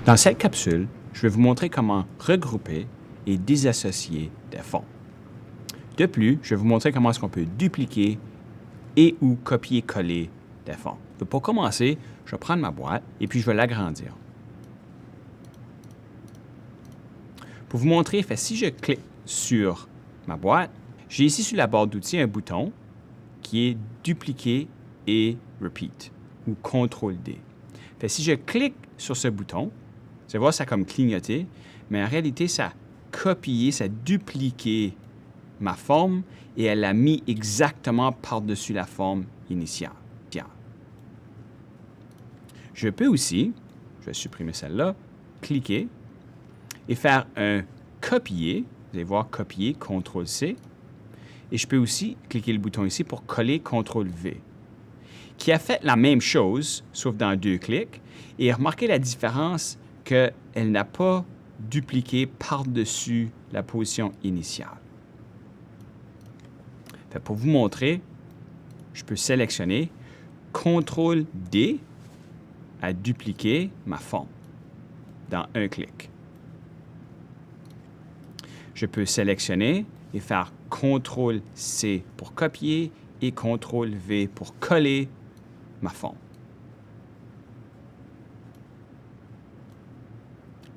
Dans cette capsule, je vais vous montrer comment regrouper et désassocier des formes. De plus, je vais vous montrer comment est-ce qu'on peut dupliquer et ou copier-coller des formes. Pour commencer, je vais prendre ma boîte et puis je vais l'agrandir. Pour vous montrer, si je clique sur ma boîte, j'ai ici sur la barre d'outils un bouton qui est dupliquer et repeat ou CTRL-D. Si je clique sur ce bouton, vous allez voir ça comme clignoté, mais en réalité, ça a copié, ça a dupliqué ma forme et elle l'a mis exactement par-dessus la forme initiale. Je peux aussi, je vais supprimer celle-là, cliquer et faire un copier. Vous allez voir copier, CTRL-C. Et je peux aussi cliquer le bouton ici pour coller CTRL-V, qui a fait la même chose, sauf dans 2 clics. Et remarquez la différence qu'elle n'a pas dupliqué par-dessus la position initiale. Pour vous montrer, je peux sélectionner CTRL-D à dupliquer ma forme dans un clic. Je peux sélectionner et faire CTRL-C pour copier et CTRL-V pour coller ma forme.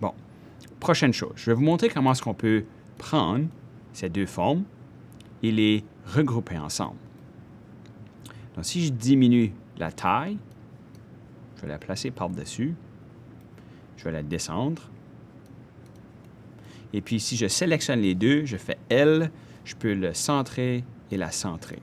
Bon, prochaine chose, je vais vous montrer comment est-ce qu'on peut prendre ces deux formes et les regrouper ensemble. Donc, si je diminue la taille, je vais la placer par-dessus, je vais la descendre. Et puis, si je sélectionne les deux, je fais L, je peux le centrer et la centrer.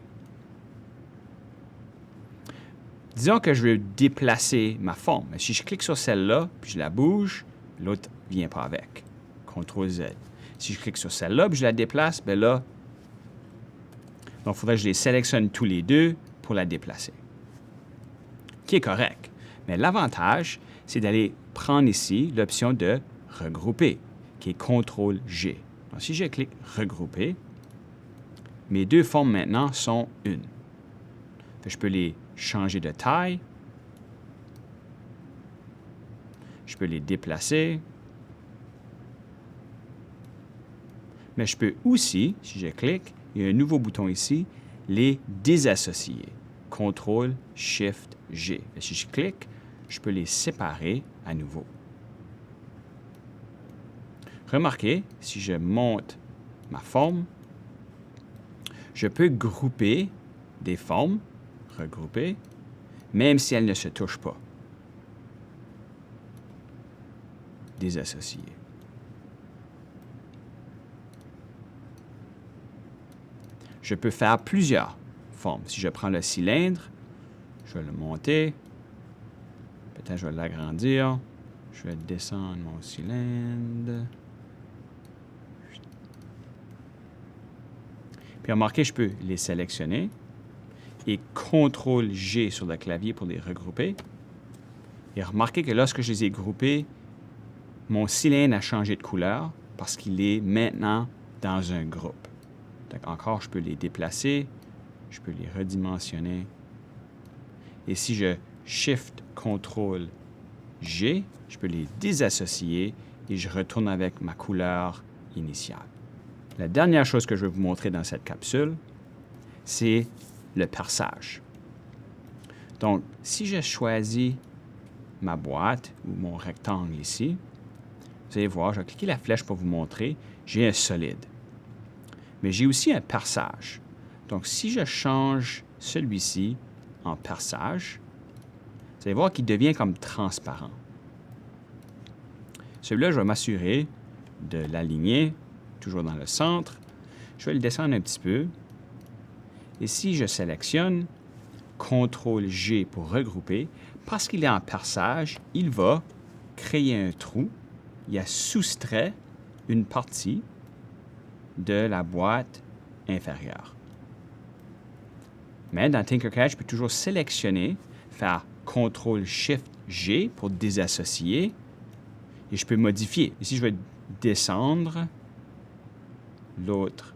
Disons que je veux déplacer ma forme. Si je clique sur celle-là, puis je la bouge, l'autre ne vient pas avec. CTRL-Z. Si je clique sur celle-là, puis je la déplace, bien là, donc il faudrait que je les sélectionne tous les deux pour la déplacer. Qui est correct. Mais l'avantage, c'est d'aller prendre ici l'option de regrouper, qui est CTRL-G. Donc, si je clique regrouper, mes deux formes maintenant sont une. Je peux les changer de taille. Je peux les déplacer. Mais je peux aussi, si je clique, il y a un nouveau bouton ici, les désassocier. CTRL-SHIFT-G. Si je clique, je peux les séparer à nouveau. Remarquez, si je monte ma forme, je peux grouper des formes, regrouper, même si elles ne se touchent pas. Désassocier. Je peux faire plusieurs formes. Si je prends le cylindre, je vais le monter. Peut-être je vais l'agrandir. Je vais descendre mon cylindre. Puis remarquez, je peux les sélectionner et CTRL-G sur le clavier pour les regrouper. Et remarquez que lorsque je les ai groupés, mon cylindre a changé de couleur parce qu'il est maintenant dans un groupe. Donc encore, je peux les déplacer, je peux les redimensionner. Et si je Shift CTRL-G, je peux les désassocier et je retourne avec ma couleur initiale. La dernière chose que je vais vous montrer dans cette capsule, c'est le perçage. Donc, si je choisis ma boîte ou mon rectangle ici, vous allez voir, je vais cliquer la flèche pour vous montrer, j'ai un solide. Mais j'ai aussi un perçage. Donc, si je change celui-ci en perçage, vous allez voir qu'il devient comme transparent. Celui-là, je vais m'assurer de l'aligner, toujours dans le centre. Je vais le descendre un petit peu. Et si je sélectionne CTRL-G pour regrouper, parce qu'il est en perçage, il va créer un trou. Il a soustrait une partie de la boîte inférieure. Mais dans Tinkercad, je peux toujours sélectionner, faire CTRL-SHIFT-G pour désassocier et je peux modifier. Ici, je vais descendre l'autre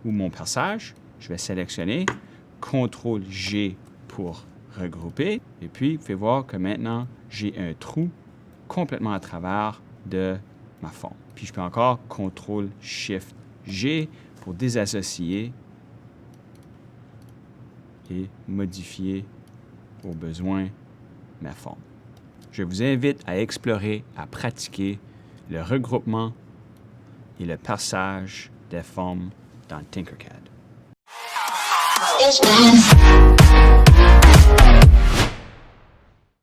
ou mon perçage. Je vais sélectionner CTRL-G pour regrouper et puis vous pouvez voir que maintenant, j'ai un trou complètement à travers de ma forme. Puis je peux encore CTRL-SHIFT-G pour désassocier et modifier au besoin ma forme. Je vous invite à explorer, à pratiquer le regroupement et le passage des formes dans Tinkercad.